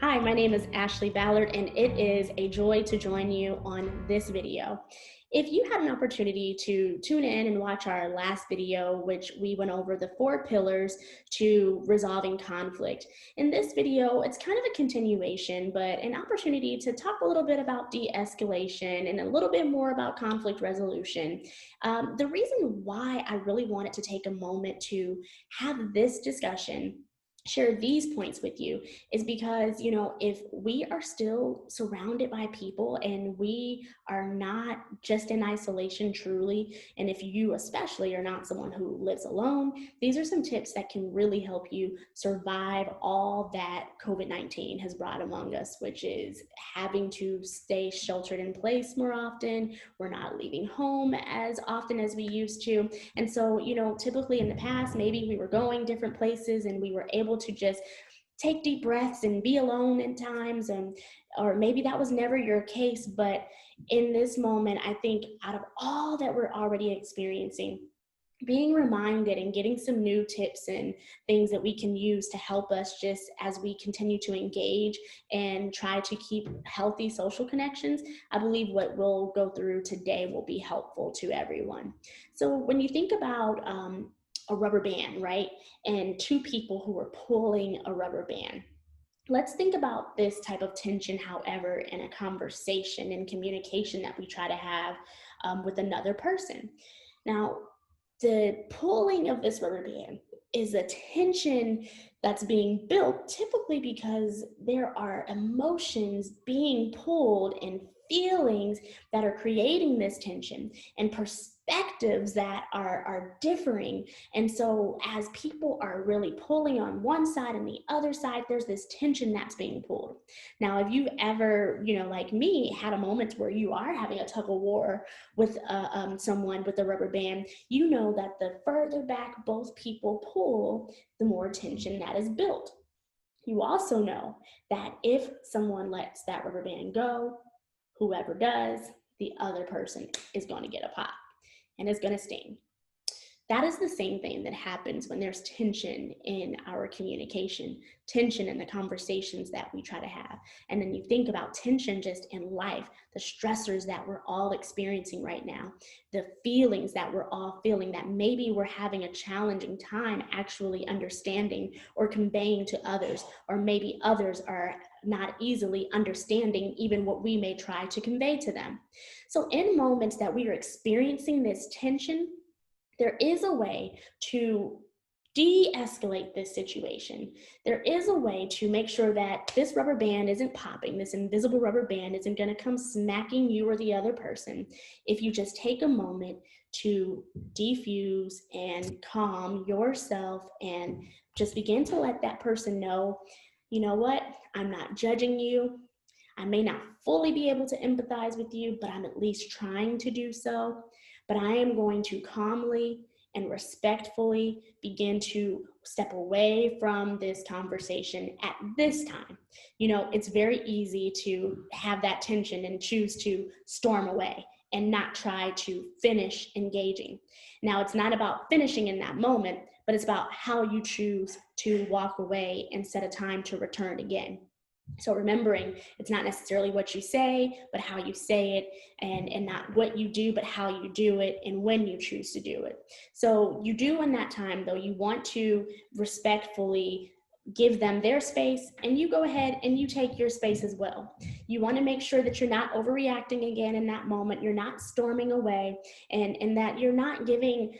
Hi, my name is Ashley Ballard, and it is a joy to join you on this video. If you had an opportunity to tune in and watch our last video, which we went over the 4 pillars to resolving conflict, in this video, it's kind of a continuation, but an opportunity to talk a little bit about de-escalation and a little bit more about conflict resolution. The reason why I really wanted to take a moment to have this discussion, share these points with you, is because, if we are still surrounded by people and we are not just in isolation truly, and if you especially are not someone who lives alone, these are some tips that can really help you survive all that COVID-19 has brought among us, which is having to stay sheltered in place more often. We're not leaving home as often as we used to. And so, typically in the past, maybe we were going different places and we were able to just take deep breaths and be alone at times, and or maybe that was never your case. But in this moment, I think out of all that we're already experiencing, being reminded and getting some new tips and things that we can use to help us just as we continue to engage and try to keep healthy social connections, I believe what we'll go through today will be helpful to everyone. So when you think about a rubber band, right, and 2 people who are pulling a rubber band, let's think about this type of tension, however, in a conversation and communication that we try to have with another person. Now, the pulling of this rubber band is a tension that's being built typically because there are emotions being pulled and feelings that are creating this tension and perspectives that are differing. And so as people are really pulling on one side and the other side, there's this tension that's being pulled. Now, if you've ever, like me, had a moment where you are having a tug of war with someone with a rubber band, you know that the further back both people pull, the more tension that is built. You also know that if someone lets that rubber band go, whoever does, the other person is going to get a pop and is going to sting. That is the same thing that happens when there's tension in our communication, tension in the conversations that we try to have. And then you think about tension just in life, the stressors that we're all experiencing right now, the feelings that we're all feeling that maybe we're having a challenging time actually understanding or conveying to others, or maybe others are not easily understanding even what we may try to convey to them. So in moments that we are experiencing this tension, there is a way to de-escalate this situation. There is a way to make sure that this rubber band isn't popping, this invisible rubber band isn't going to come smacking you or the other person. If you just take a moment to defuse and calm yourself and just begin to let that person know, you know what, I'm not judging you. I may not fully be able to empathize with you, but I'm at least trying to do so. But I am going to calmly and respectfully begin to step away from this conversation at this time. It's very easy to have that tension and choose to storm away and not try to finish engaging. Now, it's not about finishing in that moment, but it's about how you choose to walk away and set a time to return again. So remembering it's not necessarily what you say, but how you say it, and not what you do, but how you do it and when you choose to do it. So you do in that time, though, you want to respectfully give them their space, and you go ahead and you take your space as well. You want to make sure that you're not overreacting again in that moment, you're not storming away, and that you're not giving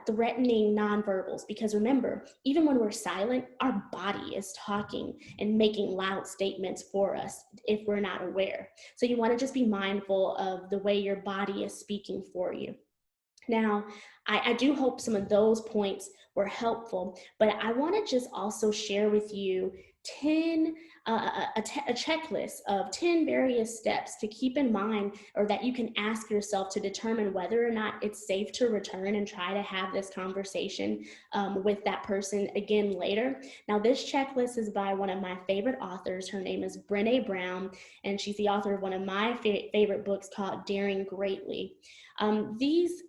threatening nonverbals, because remember, even when we're silent, our body is talking and making loud statements for us if we're not aware. So you want to just be mindful of the way your body is speaking for you. Now, I do hope some of those points were helpful, but I want to just also share with you 10 a checklist of 10 various steps to keep in mind, or that you can ask yourself to determine whether or not it's safe to return and try to have this conversation with that person again later. Now, this checklist is by one of my favorite authors. Her name is Brené Brown, and she's the author of one of my favorite books called Daring Greatly. These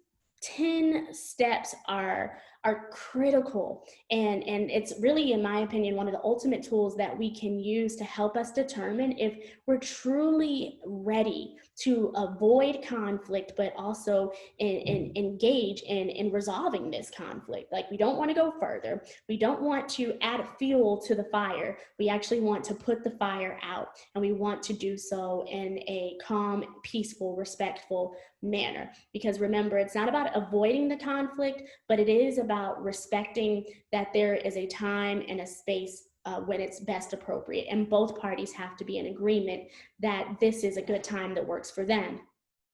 10 steps are are critical. And it's really, in my opinion, one of the ultimate tools that we can use to help us determine if we're truly ready to avoid conflict, but also engage in resolving this conflict. Like, we don't want to go further. We don't want to add fuel to the fire. We actually want to put the fire out, and we want to do so in a calm, peaceful, respectful manner. Because remember, it's not about avoiding the conflict, but it is about respecting that there is a time and a space when it's best appropriate. And both parties have to be in agreement that this is a good time that works for them.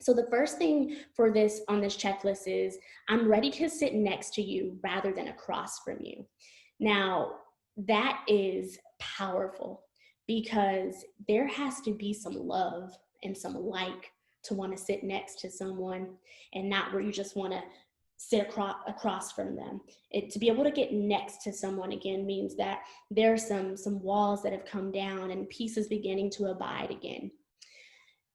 So the first thing for this on this checklist is, I'm ready to sit next to you rather than across from you. Now, that is powerful, because there has to be some love and some like to want to sit next to someone, and not where you just want to sit across from them. To be able to get next to someone again means that there are some walls that have come down and peace is beginning to abide again.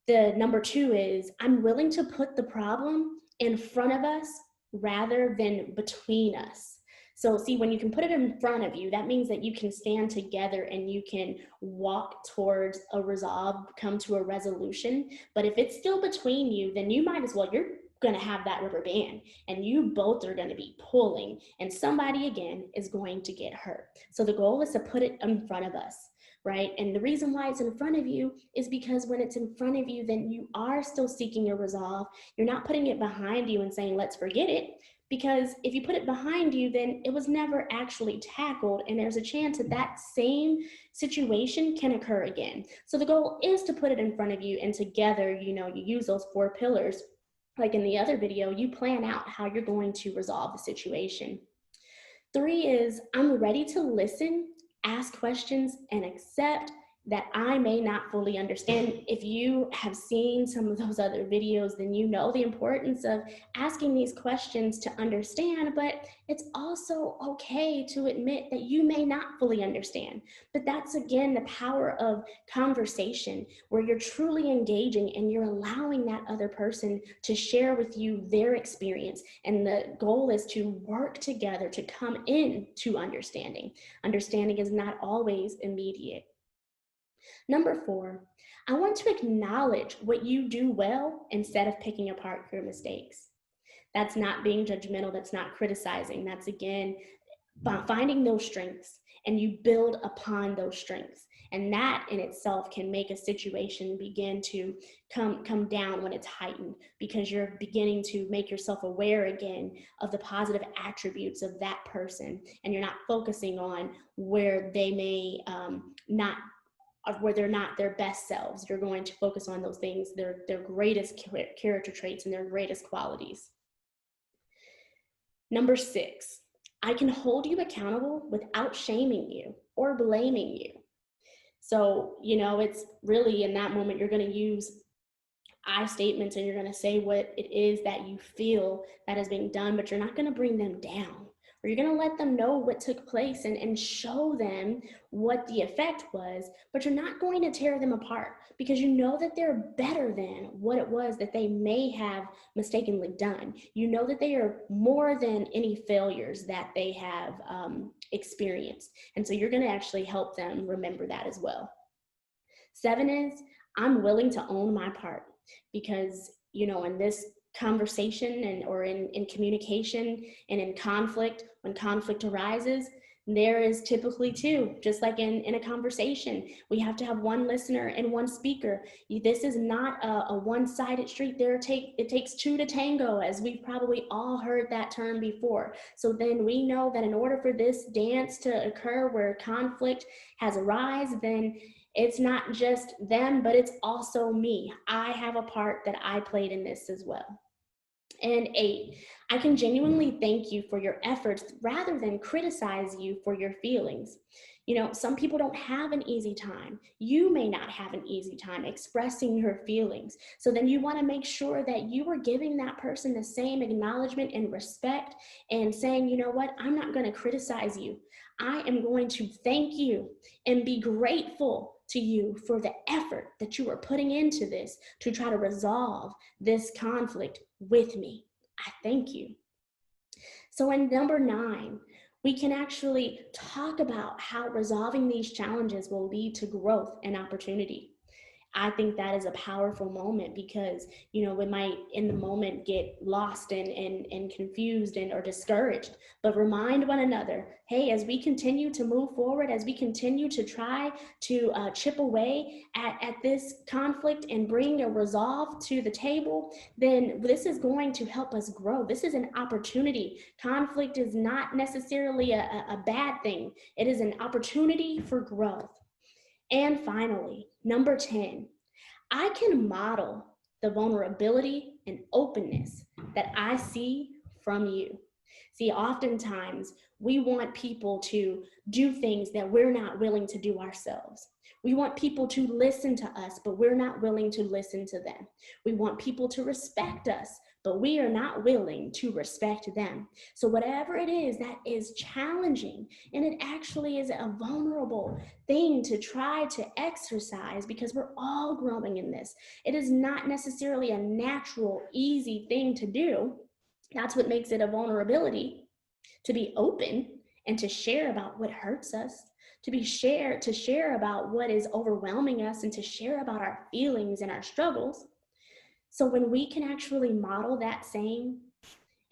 The number two is, I'm willing to put the problem in front of us rather than between us. So see, when you can put it in front of you, that means that you can stand together and you can walk towards a resolve, come to a resolution. But if it's still between you, then you might as well, you're going to have that rubber band, and you both are going to be pulling, and somebody again is going to get hurt. So the goal is to put it in front of us, right? And the reason why it's in front of you is because when it's in front of you, then you are still seeking a resolve. You're not putting it behind you and saying, let's forget it. Because if you put it behind you, then it was never actually tackled, and there's a chance that that same situation can occur again. So the goal is to put it in front of you, and together, you use those 4 pillars. Like in the other video, you plan out how you're going to resolve the situation. 3 is, I'm ready to listen, ask questions, and accept that I may not fully understand. If you have seen some of those other videos, then you know the importance of asking these questions to understand, but it's also okay to admit that you may not fully understand. But that's, again, the power of conversation, where you're truly engaging and you're allowing that other person to share with you their experience. And the goal is to work together to come in to understanding. Understanding is not always immediate. Number 4, I want to acknowledge what you do well instead of picking apart your mistakes. That's not being judgmental. That's not criticizing. That's, again, finding those strengths, and you build upon those strengths. And that in itself can make a situation begin to come down when it's heightened, because you're beginning to make yourself aware again of the positive attributes of that person, and you're not focusing on where they may where they're not their best selves. You're going to focus on those things, their greatest character traits and their greatest qualities. Number 6, I can hold you accountable without shaming you or blaming you. So, it's really, in that moment, you're going to use I statements, and you're going to say what it is that you feel that is being done, but you're not going to bring them down. Or you're going to let them know what took place and show them what the effect was, but you're not going to tear them apart, because you know that they're better than what it was that they may have mistakenly done. You know that they are more than any failures that they have experienced. And so you're going to actually help them remember that as well. 7 is, I'm willing to own my part, because, in this conversation or in communication and in conflict, when conflict arises, there is typically 2, just like in a conversation. We have to have one listener and one speaker. This is not a one-sided street. It takes 2 to tango, as we've probably all heard that term before. So then we know that in order for this dance to occur where conflict has arisen, then it's not just them, but it's also me. I have a part that I played in this as well. And 8, I can genuinely thank you for your efforts rather than criticize you for your feelings. Some people don't have an easy time. You may not have an easy time expressing your feelings. So then you want to make sure that you are giving that person the same acknowledgement and respect, and saying, you know what, I'm not going to criticize you. I am going to thank you and be grateful to you for the effort that you are putting into this to try to resolve this conflict with me. I thank you. So in number 9, we can actually talk about how resolving these challenges will lead to growth and opportunity. I think that is a powerful moment because, we might in the moment get lost and confused or discouraged, but remind one another, hey, as we continue to move forward, as we continue to try to chip away at this conflict and bring a resolve to the table, then this is going to help us grow. This is an opportunity. Conflict is not necessarily a bad thing. It is an opportunity for growth. And finally, number 10, I can model the vulnerability and openness that I see from you. See, oftentimes we want people to do things that we're not willing to do ourselves. We want people to listen to us, but we're not willing to listen to them. We want people to respect us, but we are not willing to respect them. So whatever it is that is challenging, and it actually is a vulnerable thing to try to exercise because we're all growing in this. It is not necessarily a natural, easy thing to do. That's what makes it a vulnerability, to be open and to share about what hurts us, to share about what is overwhelming us, and to share about our feelings and our struggles. So when we can actually model that same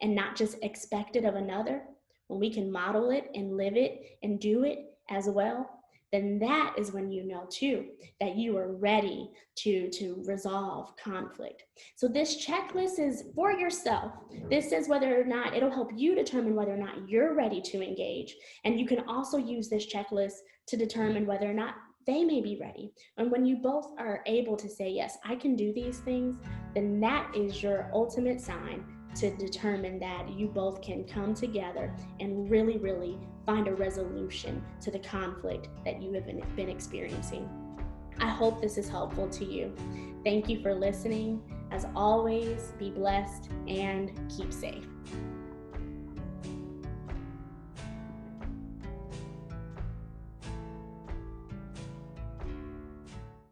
and not just expect it of another, when we can model it and live it and do it as well, then that is when you know too that you are ready to resolve conflict. So this checklist is for yourself. This is whether or not it'll help you determine whether or not you're ready to engage. And you can also use this checklist to determine whether or not they may be ready. And when you both are able to say, yes, I can do these things, then that is your ultimate sign to determine that you both can come together and really, really find a resolution to the conflict that you have been experiencing. I hope this is helpful to you. Thank you for listening. As always, be blessed and keep safe.